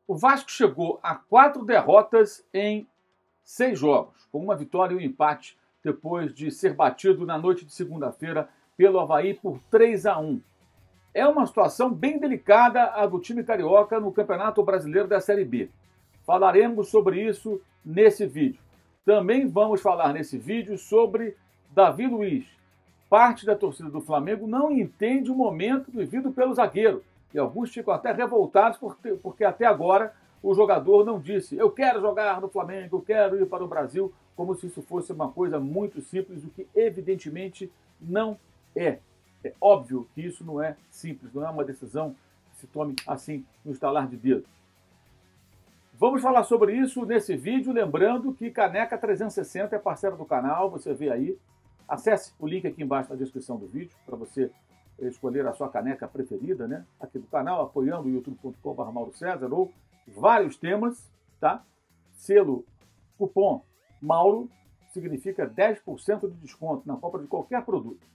O Vasco chegou a 4 derrotas em 6 jogos, com uma vitória e um empate, depois de ser batido na noite de segunda-feira pelo Avaí por 3-1. É uma situação bem delicada a do time carioca no Campeonato Brasileiro da Série B. Falaremos sobre isso nesse vídeo. Também vamos falar nesse vídeo sobre Davi Luiz. Parte da torcida do Flamengo não entende o momento vivido pelo zagueiro. E alguns ficam até revoltados porque até agora o jogador não disse: eu quero jogar no Flamengo, eu quero ir para o Brasil, como se isso fosse uma coisa muito simples, o que evidentemente não é. É óbvio que isso não é simples, não é uma decisão que se tome assim no estalar de dedo. Vamos falar sobre isso nesse vídeo, lembrando que Caneca 360 é parceiro do canal, você vê aí. Acesse o link aqui embaixo na descrição do vídeo para você escolher a sua caneca preferida, né? Aqui do canal, apoiando o youtube.com.br Mauro César, ou vários temas, tá? Selo cupom Mauro significa 10% de desconto na compra de qualquer produto.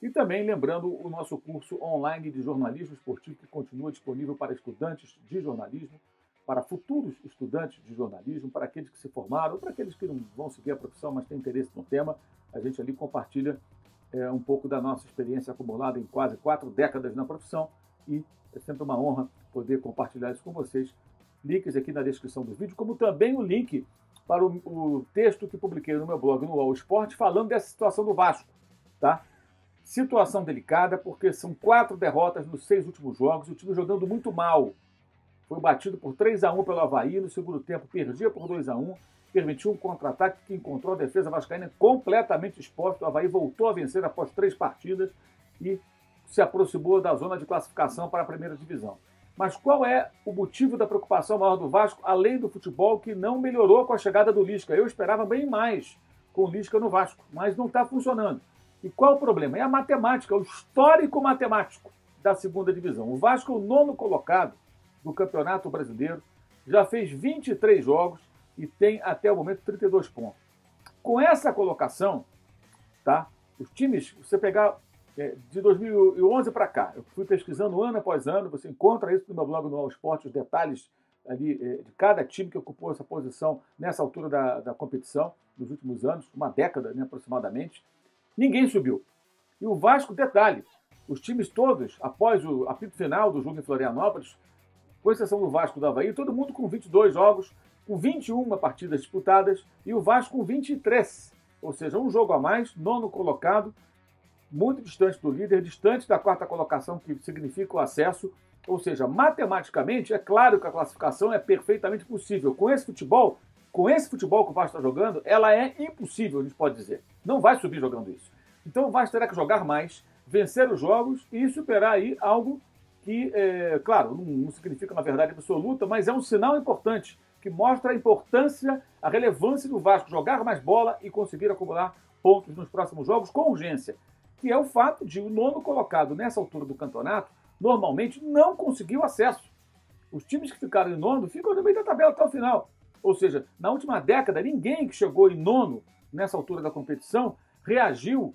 E também lembrando o nosso curso online de jornalismo esportivo que continua disponível para estudantes de jornalismo, para futuros estudantes de jornalismo, para aqueles que se formaram, ou para aqueles que não vão seguir a profissão, mas têm interesse no tema. A gente ali compartilha um pouco da nossa experiência acumulada em quase 4 décadas na profissão e é sempre uma honra poder compartilhar isso com vocês. Links aqui na descrição do vídeo, como também o link para o texto que publiquei no meu blog no UOL Esporte falando dessa situação do Vasco, tá? Situação delicada porque são 4 derrotas nos 6 últimos jogos, o time jogando muito mal. Foi batido por 3-1 pelo Avaí, no segundo tempo perdia por 2-1, permitiu um contra-ataque que encontrou a defesa vascaína completamente exposta. O Avaí voltou a vencer após 3 partidas e se aproximou da zona de classificação para a primeira divisão. Mas qual é o motivo da preocupação maior do Vasco, além do futebol que não melhorou com a chegada do Lisca? Eu esperava bem mais com o Lisca no Vasco, mas não está funcionando. E qual o problema? É a matemática, o histórico matemático da segunda divisão. O Vasco é o 9º colocado do Campeonato Brasileiro, já fez 23 jogos e tem até o momento 32 pontos. Com essa colocação, tá? Os times, você pegar de 2011 para cá, eu fui pesquisando ano após ano, você encontra isso no meu blog no UOL Esporte, os detalhes ali de cada time que ocupou essa posição nessa altura da competição, nos últimos anos, uma década, né, aproximadamente. Ninguém subiu. E o Vasco, detalhe, os times todos, após o apito final do jogo em Florianópolis, com exceção do Vasco e do Avaí, todo mundo com 22 jogos, com 21 partidas disputadas, e o Vasco com 23. Ou seja, um jogo a mais, 9º colocado, muito distante do líder, distante da 4ª colocação, que significa o acesso. Ou seja, matematicamente, é claro que a classificação é perfeitamente possível. Com esse futebol que o Vasco está jogando, ela é impossível, a gente pode dizer. Não vai subir jogando isso. Então o Vasco terá que jogar mais, vencer os jogos e superar aí algo que, claro, não significa uma verdade absoluta, mas é um sinal importante, que mostra a importância, a relevância do Vasco jogar mais bola e conseguir acumular pontos nos próximos jogos com urgência, que é o fato de o 9º colocado nessa altura do campeonato normalmente não conseguiu acesso. Os times que ficaram em 9º ficam no meio da tabela até o final. Ou seja, na última década, ninguém que chegou em 9º nessa altura da competição reagiu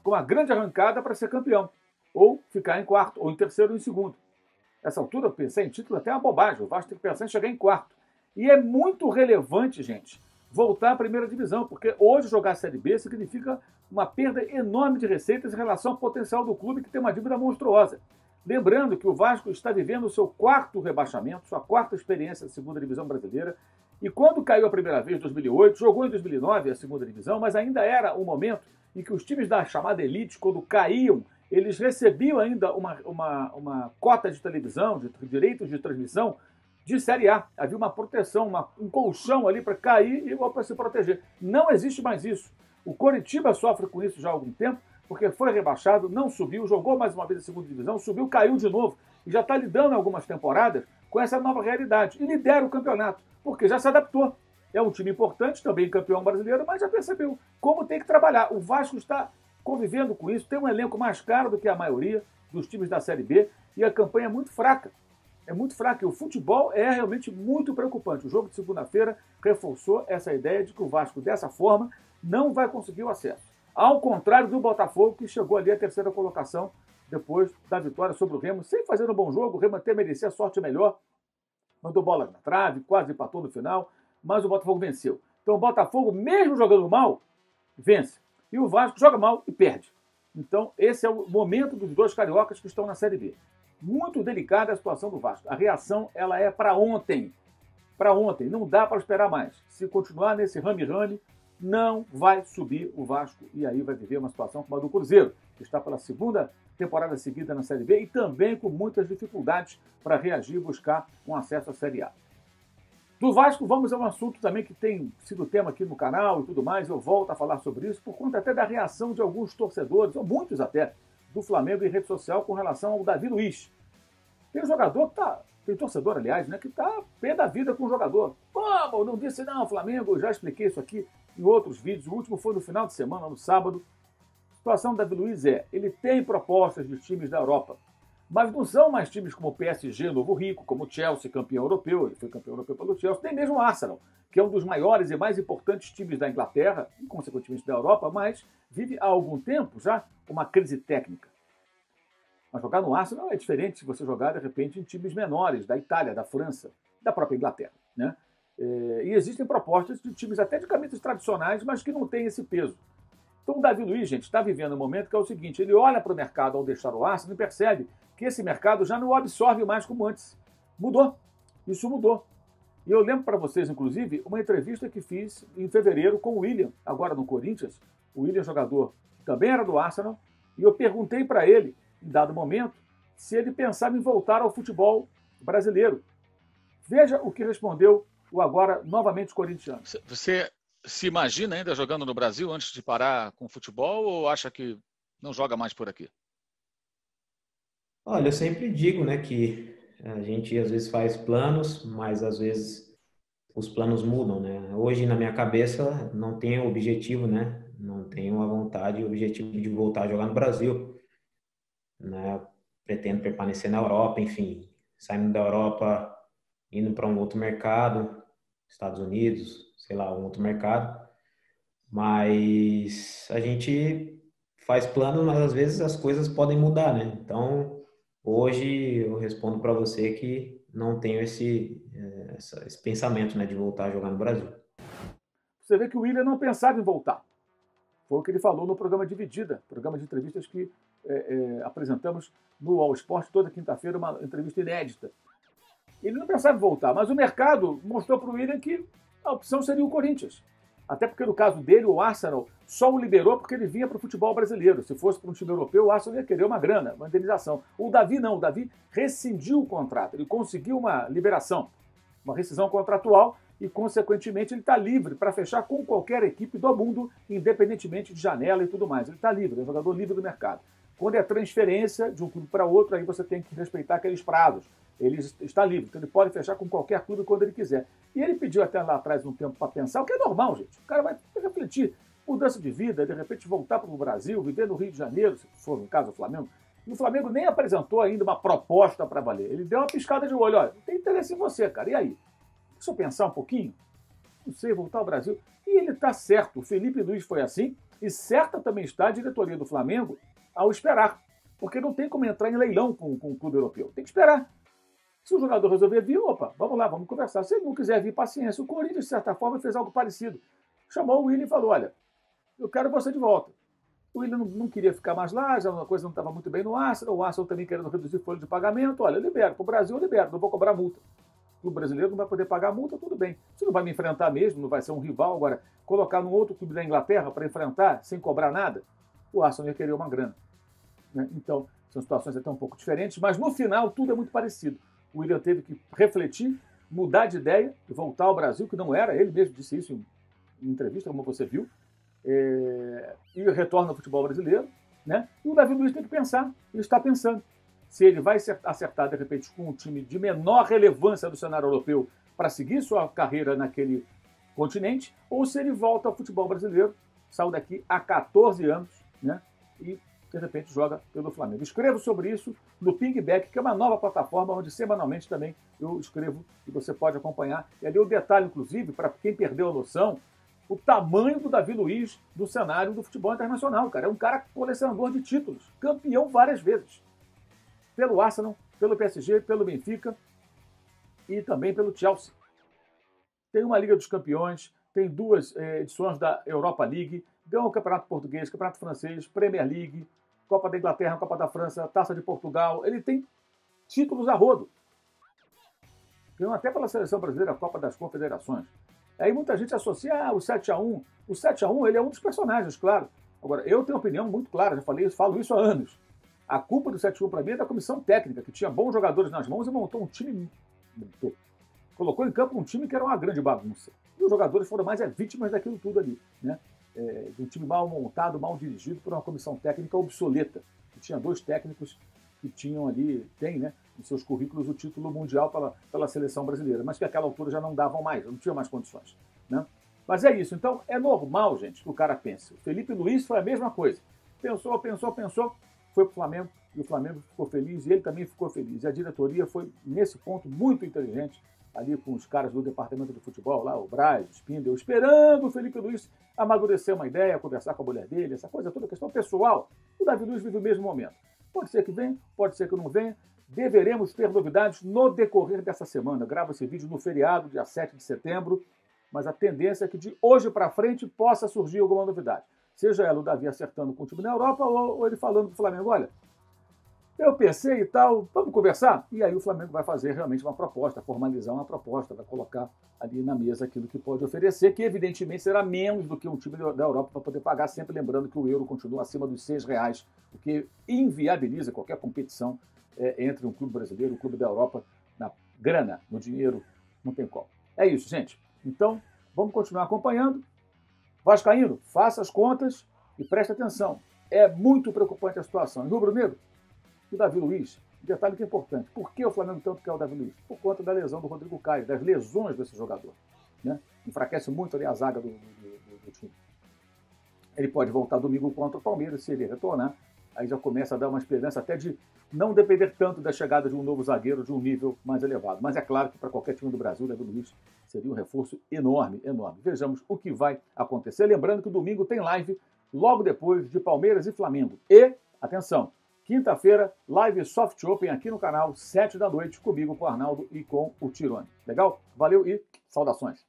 com uma grande arrancada para ser campeão, ou ficar em 4º, ou em 3º ou em 2º. Nessa altura, eu pensei em título até uma bobagem, o Vasco tem que pensar em chegar em 4º. E é muito relevante, gente, voltar à primeira divisão, porque hoje jogar a Série B significa uma perda enorme de receitas em relação ao potencial do clube, que tem uma dívida monstruosa. Lembrando que o Vasco está vivendo o seu 4º rebaixamento, sua 4ª experiência da segunda divisão brasileira, e quando caiu a primeira vez, em 2008, jogou em 2009 a segunda divisão, mas ainda era um momento em que os times da chamada elite, quando caíam, eles recebiam ainda uma cota de televisão, de direitos de transmissão, de Série A. Havia uma proteção, um colchão ali para cair e para se proteger. Não existe mais isso. O Coritiba sofre com isso já há algum tempo, porque foi rebaixado, não subiu, jogou mais uma vez a segunda divisão, subiu, caiu de novo, e já está lidando algumas temporadas com essa nova realidade. E lidera o campeonato, porque já se adaptou. É um time importante, também campeão brasileiro, mas já percebeu como tem que trabalhar. O Vasco está convivendo com isso, tem um elenco mais caro do que a maioria dos times da Série B, e a campanha é muito fraca. É muito fraca, e o futebol é realmente muito preocupante. O jogo de segunda-feira reforçou essa ideia de que o Vasco, dessa forma, não vai conseguir o acesso. Ao contrário do Botafogo, que chegou ali à terceira colocação depois da vitória sobre o Remo, sem fazer um bom jogo. O Remo até merecia sorte melhor, mandou bola na trave, quase empatou no final, mas o Botafogo venceu. Então o Botafogo, mesmo jogando mal, vence. E o Vasco joga mal e perde. Então esse é o momento dos dois cariocas que estão na Série B. Muito delicada a situação do Vasco. A reação ela é para ontem. Para ontem. Não dá para esperar mais. Se continuar nesse rame-rame, não vai subir o Vasco. E aí vai viver uma situação como a do Cruzeiro, que está pela segunda temporada seguida na Série B e também com muitas dificuldades para reagir e buscar um acesso à Série A. Do Vasco, vamos a um assunto também que tem sido tema aqui no canal e tudo mais. Eu volto a falar sobre isso por conta até da reação de alguns torcedores, ou muitos até, do Flamengo em rede social com relação ao Davi Luiz. Tem um jogador que tá... Tem torcedor, aliás, né, que está pé da vida com o jogador. Como? Não disse não, Flamengo. Eu já expliquei isso aqui em outros vídeos. O último foi no final de semana, no sábado. A situação do Davi Luiz ele tem propostas de times da Europa, mas não são mais times como o PSG, Novo Rico, como o Chelsea, campeão europeu. Ele foi campeão europeu pelo Chelsea. Nem mesmo o Arsenal, que é um dos maiores e mais importantes times da Inglaterra, e consequentemente da Europa, mas vive há algum tempo já uma crise técnica. Mas jogar no Arsenal é diferente se você jogar, de repente, em times menores, da Itália, da França, da própria Inglaterra, né? E existem propostas de times até de camisas tradicionais, mas que não têm esse peso. Então o Davi Luiz, gente, está vivendo um momento que é o seguinte, ele olha para o mercado ao deixar o Arsenal e percebe que esse mercado já não o absorve mais como antes. Mudou. Isso mudou. E eu lembro para vocês, inclusive, uma entrevista que fiz em fevereiro com o William, agora no Corinthians. O William, jogador, também era do Arsenal, e eu perguntei para ele, em dado momento, se ele pensava em voltar ao futebol brasileiro. Veja o que respondeu o agora novamente corintiano. Você se imagina ainda jogando no Brasil antes de parar com o futebol ou acha que não joga mais por aqui? Olha, eu sempre digo, né, que a gente às vezes faz planos, mas às vezes os planos mudam, né? Hoje na minha cabeça não tenho objetivo, né? Não tenho a vontade e o objetivo de voltar a jogar no Brasil, né? Pretendo permanecer na Europa, enfim, saindo da Europa, indo para um outro mercado, Estados Unidos, sei lá, um outro mercado. Mas a gente faz planos, mas às vezes as coisas podem mudar, né? Então, hoje eu respondo para você que não tenho esse pensamento, né, de voltar a jogar no Brasil. Você vê que o William não pensava em voltar. Foi o que ele falou no programa Dividida, programa de entrevistas que apresentamos no All Sport toda quinta-feira, uma entrevista inédita. Ele não pensava em voltar, mas o mercado mostrou para o William que a opção seria o Corinthians. Até porque no caso dele, o Arsenal só o liberou porque ele vinha para o futebol brasileiro. Se fosse para um time europeu, o Arsenal ia querer uma grana, uma indenização. O Davi não, o Davi rescindiu o contrato, ele conseguiu uma liberação, uma rescisão contratual e, consequentemente, ele está livre para fechar com qualquer equipe do mundo, independentemente de janela e tudo mais. Ele está livre, é um jogador livre do mercado. Quando é transferência de um clube para outro, aí você tem que respeitar aqueles prazos. Ele está livre, então ele pode fechar com qualquer clube quando ele quiser. E ele pediu até lá atrás um tempo para pensar, o que é normal, gente. O cara vai refletir, mudança de vida, de repente voltar para o Brasil, viver no Rio de Janeiro, se for no caso o Flamengo. E o Flamengo nem apresentou ainda uma proposta para valer. Ele deu uma piscada de olho, olha, tem interesse em você, cara, e aí? Deixa eu pensar um pouquinho, não sei, voltar ao Brasil. E ele está certo, o Felipe Luiz foi assim, e certa também está a diretoria do Flamengo ao esperar. Porque não tem como entrar em leilão com o clube europeu, tem que esperar. Se o jogador resolver vir, opa, vamos lá, vamos conversar. Se ele não quiser vir, paciência. O Corinthians, de certa forma, fez algo parecido. Chamou o William e falou, olha, eu quero você de volta. O William não queria ficar mais lá, já uma coisa não estava muito bem no Arsenal, o Arsenal também querendo reduzir folha de pagamento. Olha, eu libero, para o Brasil eu libero, não vou cobrar multa. O clube brasileiro não vai poder pagar multa, tudo bem. Você não vai me enfrentar mesmo, não vai ser um rival. Agora, colocar num outro clube da Inglaterra para enfrentar sem cobrar nada, o Arsenal ia querer uma grana. Né? Então, são situações até um pouco diferentes, mas no final tudo é muito parecido. O William teve que refletir, mudar de ideia e voltar ao Brasil, que não era, ele mesmo disse isso em entrevista, como você viu, e retorna ao futebol brasileiro. Né? E o Davi Luiz tem que pensar, ele está pensando, se ele vai acertar, de repente, com um time de menor relevância do cenário europeu para seguir sua carreira naquele continente, ou se ele volta ao futebol brasileiro, saiu daqui há 14 anos, né? E de repente joga pelo Flamengo. Escrevo sobre isso no Pingback, que é uma nova plataforma onde semanalmente também eu escrevo e você pode acompanhar. E ali o detalhe, inclusive, para quem perdeu a noção, o tamanho do Davi Luiz do cenário do futebol internacional, cara. É um cara colecionador de títulos, campeão várias vezes. Pelo Arsenal, pelo PSG, pelo Benfica e também pelo Chelsea. Tem uma Liga dos Campeões, tem 2 edições da Europa League, ganhou o Campeonato Português, Campeonato Francês, Premier League, Copa da Inglaterra, Copa da França, Taça de Portugal. Ele tem títulos a rodo. Ganhou até pela Seleção Brasileira a Copa das Confederações. Aí muita gente associa o 7-1. O 7-1 ele é um dos personagens, claro. Agora, eu tenho uma opinião muito clara, já falo isso há anos. A culpa do 7-1 para mim é da comissão técnica, que tinha bons jogadores nas mãos e montou um time... Colocou em campo um time que era uma grande bagunça. E os jogadores foram mais vítimas daquilo tudo ali, né? De um time mal montado, mal dirigido por uma comissão técnica obsoleta. Que tinha 2 técnicos que tinham ali, né, em seus currículos o título mundial pela seleção brasileira, mas que àquela altura já não davam mais, não tinham mais condições, né? Mas é isso. Então, é normal, gente, que o cara pense. O Felipe Luiz foi a mesma coisa. Pensou, foi pro Flamengo, e o Flamengo ficou feliz, e ele também ficou feliz. E a diretoria foi, nesse ponto, muito inteligente, ali com os caras do departamento de futebol, lá, o Braz, o Spindel, esperando o Felipe Luiz amadurecer uma ideia, conversar com a mulher dele, essa coisa toda, questão pessoal. O Davi Luiz vive o mesmo momento. Pode ser que venha, pode ser que não venha. Deveremos ter novidades no decorrer dessa semana. Eu gravo esse vídeo no feriado, dia 7 de setembro, mas a tendência é que de hoje para frente possa surgir alguma novidade. Seja ela o Davi acertando com o time na Europa ou ele falando para o Flamengo, olha, eu pensei e tal, vamos conversar? E aí o Flamengo vai fazer realmente uma proposta, formalizar uma proposta, vai colocar ali na mesa aquilo que pode oferecer, que evidentemente será menos do que um time da Europa para poder pagar, sempre lembrando que o euro continua acima dos R$6, o que inviabiliza qualquer competição entre um clube brasileiro e um clube da Europa na grana, no dinheiro, não tem como. É isso, gente. Então, vamos continuar acompanhando. Vascaíno, faça as contas e preste atenção. É muito preocupante a situação. Em rubro-negro, o Davi Luiz, um detalhe que é importante. Por que o Flamengo tanto quer o Davi Luiz? Por conta da lesão do Rodrigo Caio, das lesões desse jogador, né? Enfraquece muito ali a zaga do time. Ele pode voltar domingo contra o Palmeiras, se ele retornar. Aí já começa a dar uma esperança até de não depender tanto da chegada de um novo zagueiro de um nível mais elevado. Mas é claro que para qualquer time do Brasil, o Davi Luiz seria um reforço enorme, enorme. Vejamos o que vai acontecer. Lembrando que domingo tem live logo depois de Palmeiras e Flamengo. E, atenção, quinta-feira, live Soft Open aqui no canal, 7 da noite, comigo, com o Arnaldo e com o Tirone. Legal? Valeu e saudações!